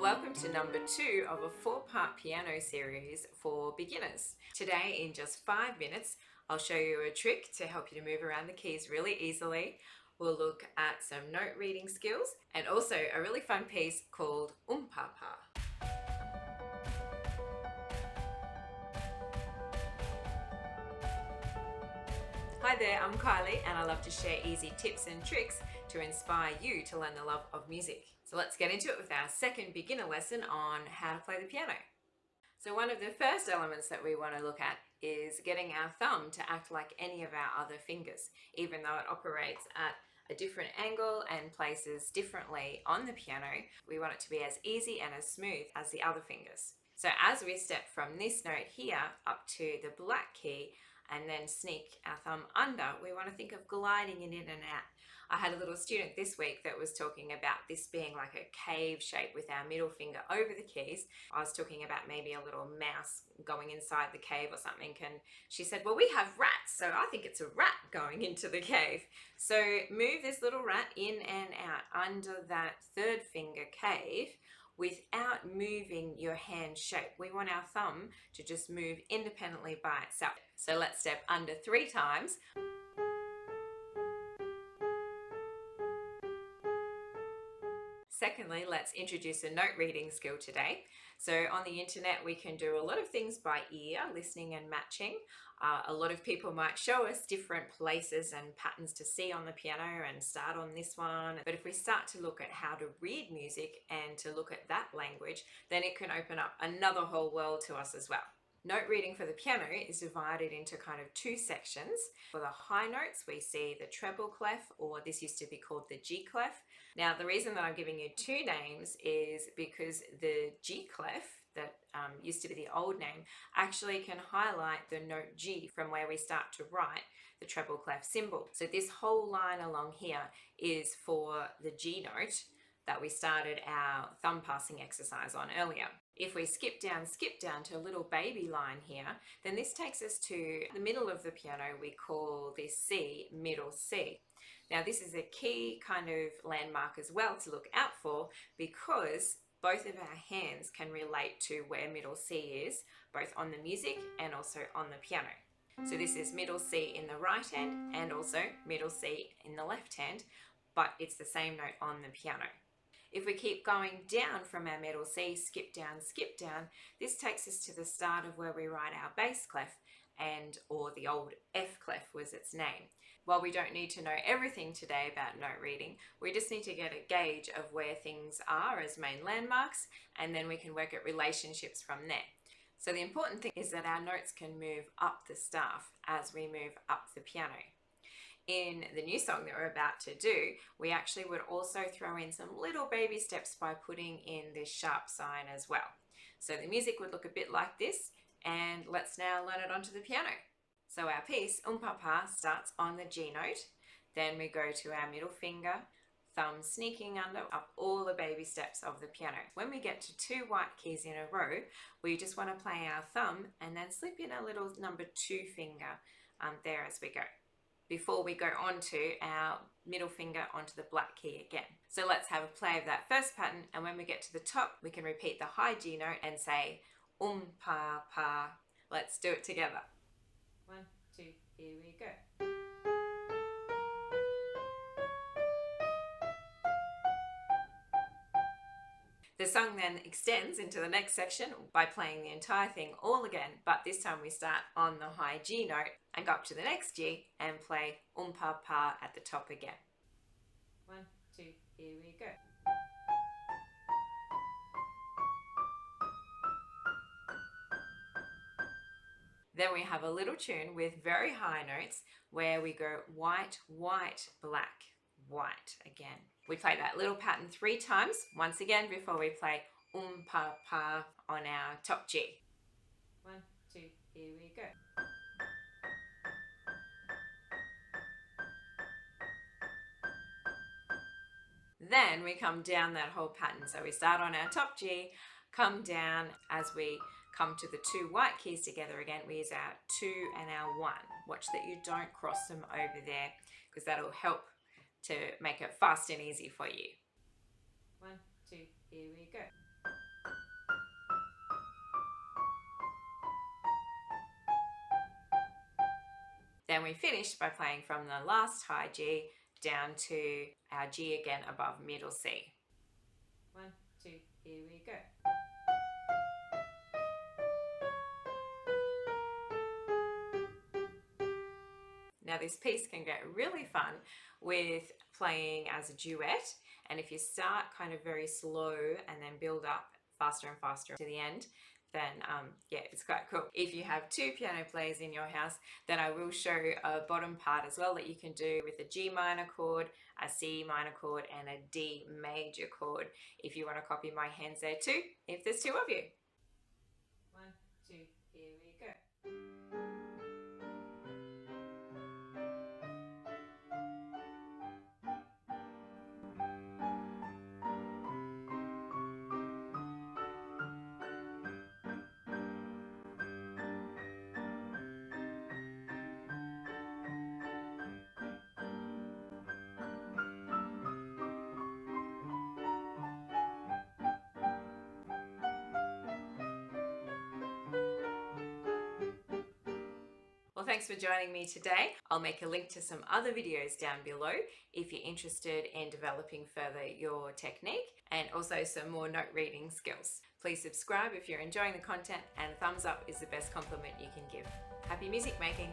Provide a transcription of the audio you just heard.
welcome to number 2 of a 4-part piano series for beginners. Today, in just 5 minutes, I'll show you a trick to help you to move around the keys really easily. We'll look at some note reading skills and also a really fun piece called Pa. Hi there, I'm Kylie and I love to share easy tips and tricks to inspire you to learn the love of music. So let's get into it with our second beginner lesson on how to play the piano. So one of the first elements that we want to look at is getting our thumb to act like any of our other fingers, even though it operates at a different angle and places differently on the piano. We want it to be as easy and as smooth as the other fingers. So as we step from this note here up to the black key and then sneak our thumb under, we want to think of gliding it in and out. I had a little student this week that was talking about this being like a cave shape with our middle finger over the keys. I was talking about maybe a little mouse going inside the cave or something, and she said, well, we have rats, so I think it's a rat going into the cave. So move this little rat in and out under that third finger cave without moving your hand shape. We want our thumb to just move independently by itself. So let's step under 3 times. Secondly, let's introduce a note reading skill today. So on the internet, we can do a lot of things by ear, listening and matching. A lot of people might show us different places and patterns to see on the piano and start on this one. But if we start to look at how to read music and to look at that language, then it can open up another whole world to us as well. Note reading for the piano is divided into kind of 2 sections. For the high notes, we see the treble clef, or this used to be called the G clef. Now, the reason that I'm giving you 2 names is because the G clef, that used to be the old name, actually can highlight the note G from where we start to write the treble clef symbol. So this whole line along here is for the G note that we started our thumb passing exercise on earlier. If we skip down to a little baby line here, then this takes us to the middle of the piano. We call this C, middle C. Now this is a key kind of landmark as well to look out for, because both of our hands can relate to where middle C is, both on the music and also on the piano. So this is middle C in the right hand and also middle C in the left hand, but it's the same note on the piano. If we keep going down from our middle C, skip down, this takes us to the start of where we write our bass clef, or the old F clef was its name. While we don't need to know everything today about note reading, we just need to get a gauge of where things are as main landmarks, and then we can work at relationships from there. So the important thing is that our notes can move up the staff as we move up the piano. In the new song that we're about to do, we actually would also throw in some little baby steps by putting in this sharp sign as well. So the music would look a bit like this, and let's now learn it onto the piano. So our piece, Pa, starts on the G note, then we go to our middle finger, thumb sneaking under, up all the baby steps of the piano. When we get to 2 white keys in a row, we just want to play our thumb and then slip in a little number 2 finger there as we go, before we go on to our middle finger onto the black key again. So let's have a play of that first pattern, and when we get to the top, we can repeat the high G note and say Pa. Let's do it together. 1, 2, here we go. The song then extends into the next section by playing the entire thing all again, but this time we start on the high G note and go up to the next G and play Pa at the top again. 1, 2, here we go. Then we have a little tune with very high notes where we go white, white, black, white again. We play that little pattern 3 times, once again, before we play Pa on our top G. 1, 2, here we go. Then we come down that whole pattern. So we start on our top G, come down. As we come to the 2 white keys together again, we use our 2 and our 1. Watch that you don't cross them over there, because that'll help to make it fast and easy for you. 1, 2, here we go. Then we finish by playing from the last high G down to our G again above middle C. 1, 2, here we go. Now this piece can get really fun with playing as a duet, and if you start kind of very slow and then build up faster and faster to the end, then yeah, it's quite cool. If you have two piano players in your house, then I will show a bottom part as well that you can do with a G minor chord, a C minor chord, and a D major chord, if you want to copy my hands there too, if there's two of you. 1, 2, here we go. Well, thanks for joining me today. I'll make a link to some other videos down below if you're interested in developing further your technique, and also some more note reading skills. Please subscribe if you're enjoying the content, and a thumbs up is the best compliment you can give. Happy music making!